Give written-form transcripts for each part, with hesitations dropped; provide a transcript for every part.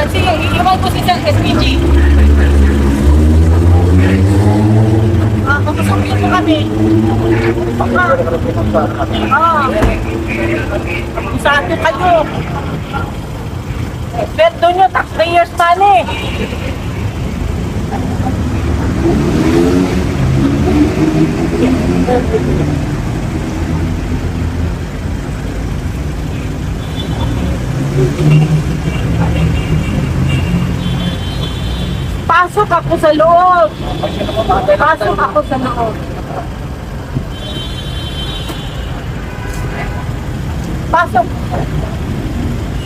Sige, iwan ko si Sir SPG. Papasok po kami. Saan po kayo? Sweldo nyo, taxpayers money. Pasok ako sa loob. Pasok ako sa loob. Pasok.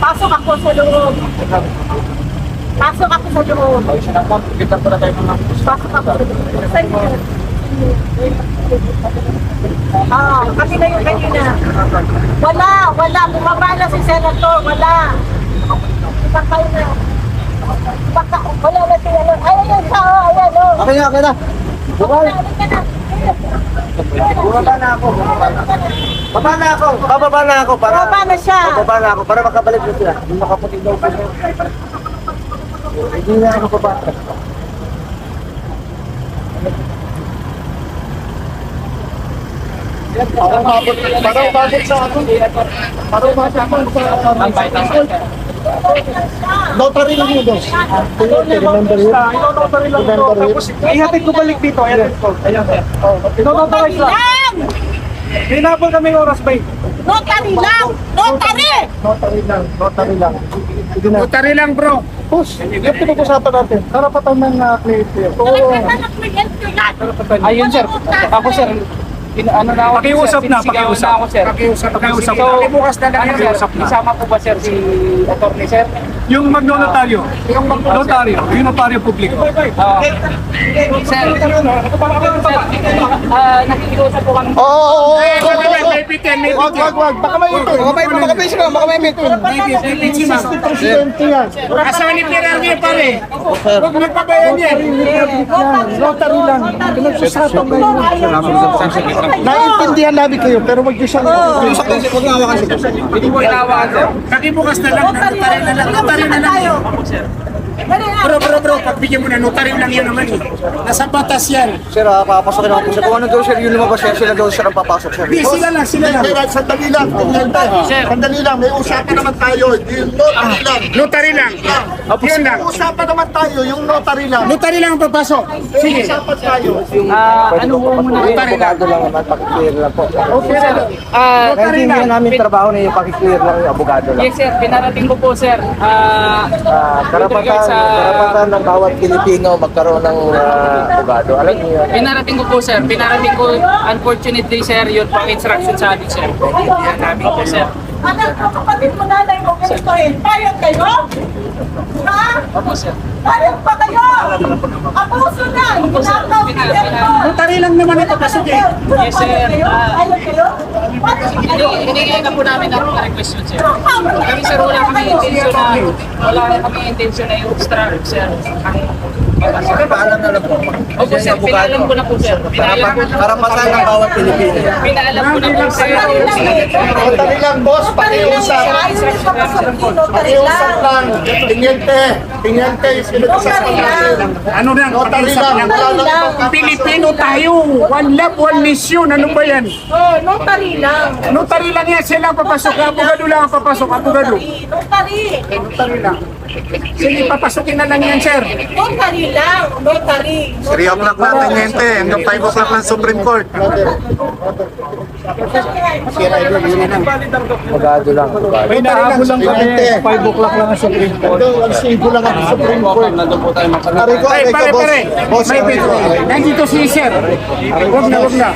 Pasok ako sa loob. Pasok ako sa loob. Pasok ako. Kasi na yung kanina. Wala. Bumaba na si Senator. Wala. Ipakay na. Wala na siya. Ayan siya. Ayan o. Okay na. Bumaba. Bababa na ako. Bababa na siya. Bababa na ako para makabalik na sila. Hindi makaputing daw sila. Hindi na ako bababa. Parang mabot sa ako. Parang mabot sa notary lang yun, boss. Remember yun? Notary lang yun. Tapos, ihatid ko balik dito. Ihatid ko. Ayan. Notary lang. Hinabol kaming oras ba? Notary lang! Notary! Notary lang, bro. Boss, yung pinag-usapan natin. Karapatan ng cliente. Ayun, sir. Ako, sir. Ano na ako, Pakiusap na. ako, sir. Pakiusap So, na. Bukas na lang. Sir, isama po ba, sir, si attorney, sir? Yung magnotaryo. Yung magnotaryo. Yung notaryo publiko. Sir, nakikiusap po kami. Oo. May bitin. Wag. Baka may ipin. Baka may ipin. Presidente yan. Asawa ni Pirelli pare. Huwag magpabayan yan. Notary lang. Pinag-usapan na yun. Naiintindihan namin kayo, pero wag niyo siyang... Huwag nga hawakan siya. Hindi ko inawakan, sir. Nakibukas na lang. Notary na lang. Bro, pagbigyan mo na notary lang yun naman eh. Nasa batas yan. Sir, papasokin ako po siya. Kung ano daw sir, yun lumabas yan, sila daw sir ang papasok sir. Di, sila lang. Sandali lang, sandali lang, may usapan naman tayo, yung notary lang. Notary lang. Yun lang. May usapan naman tayo, yung notary lang. Notary lang ang papasok. Sige. Usapan tayo. Ano po muna? Abogado lang naman, pakiclear lang po. Okay, sir. Kahit hindi namin trabaho na yung pakiclear lang yung abogado lang. Yes, sir. Pinarating ko po, sir. Karapatan ng bawat Pilipino magkaroon ng abogado. Alam niyo yun. Pinarating ko po, sir. Pinarating ko, unfortunately, sir, yun pang instruction sa amin, sir. Yan namin po, sir. Anak ko, kapatid mo nanay mo, ganito eh. Payag kayo? Ha? Opo, sir. Payag pa kayo? Abuso na! Inakaw ka dito! Notary lang naman ang papasok eh. Yes, sir. Payag kayo? Hinigyan na po namin ang request yun, sir. Kami, sir, wala kami intention na yung obstruct, sir. Paalam na lang po. Opo, sir. Pinaalam ko na po, sir. Karapatan ng bawat Pilipino. Pinaalam ko na po, sir. Notary lang, boss, pakiusap. Pakiusap lang. Tingente, yung pinag-usapan natin. Ano lang? Notary lang. Pilipino tayo. One love, one mission. Ano ba yan? Notary lang. Notary lang yan. Sila ang papasok. Abogado lang ang papasok. Abogado. Notary. Notary lang. Sige, papasukin na lang yan, sir. Notary lang. Notary. 3 o'clock na, Tingente. Hanggang 5 o'clock ng Supreme Court. Magado lang. May nahabol lang kami. 5 o'clock lang ang Supreme Court. Ang sibo lang ang Supreme Court. Nandun po tayo Pare, pare. May pito. Nandito si Sir. Huwag na, huwag na.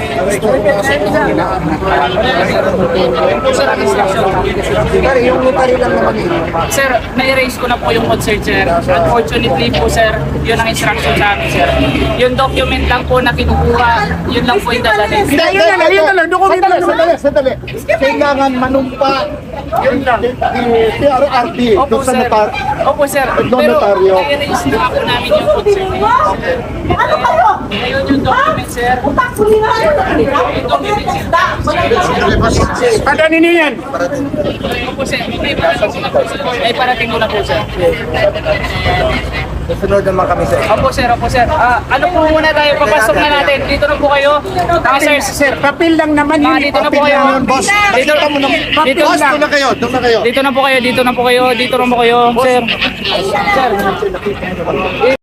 Sir, na-erase ko na po yung concern, sir. Unfortunately po, sir, yun ang instruction sa amin, sir. Yung document lang po na kinukuha, yun lang po yung dadalhin. Ayun na lang. Dokumento lang naman. Sandali. Kailangan manumpa yung PRRD. Opo, Doon sa sir. notar. Opo, sir. Doon Pero notaryo. na-erase na po namin yung concern. Ano kayo? Ngayon yung document, sir. Utak ko nila. Yung document, sir. Padanin niyo yan. Opo, sir. May parating ko na po, sir. May parating ko na po, sir. Sunod naman kami sa Opo, sir. Opo, sir. Ano po muna tayo? Papasok na natin. Dito na po kayo. Sir, Sir, papel lang naman yun. dito na po kayo. Boss, Dito pakita mo na. Dito Boss, doon na kayo. Doon na kayo. Dito na po kayo. Dito na po kayo. Dito na po kayo, sir. Sir.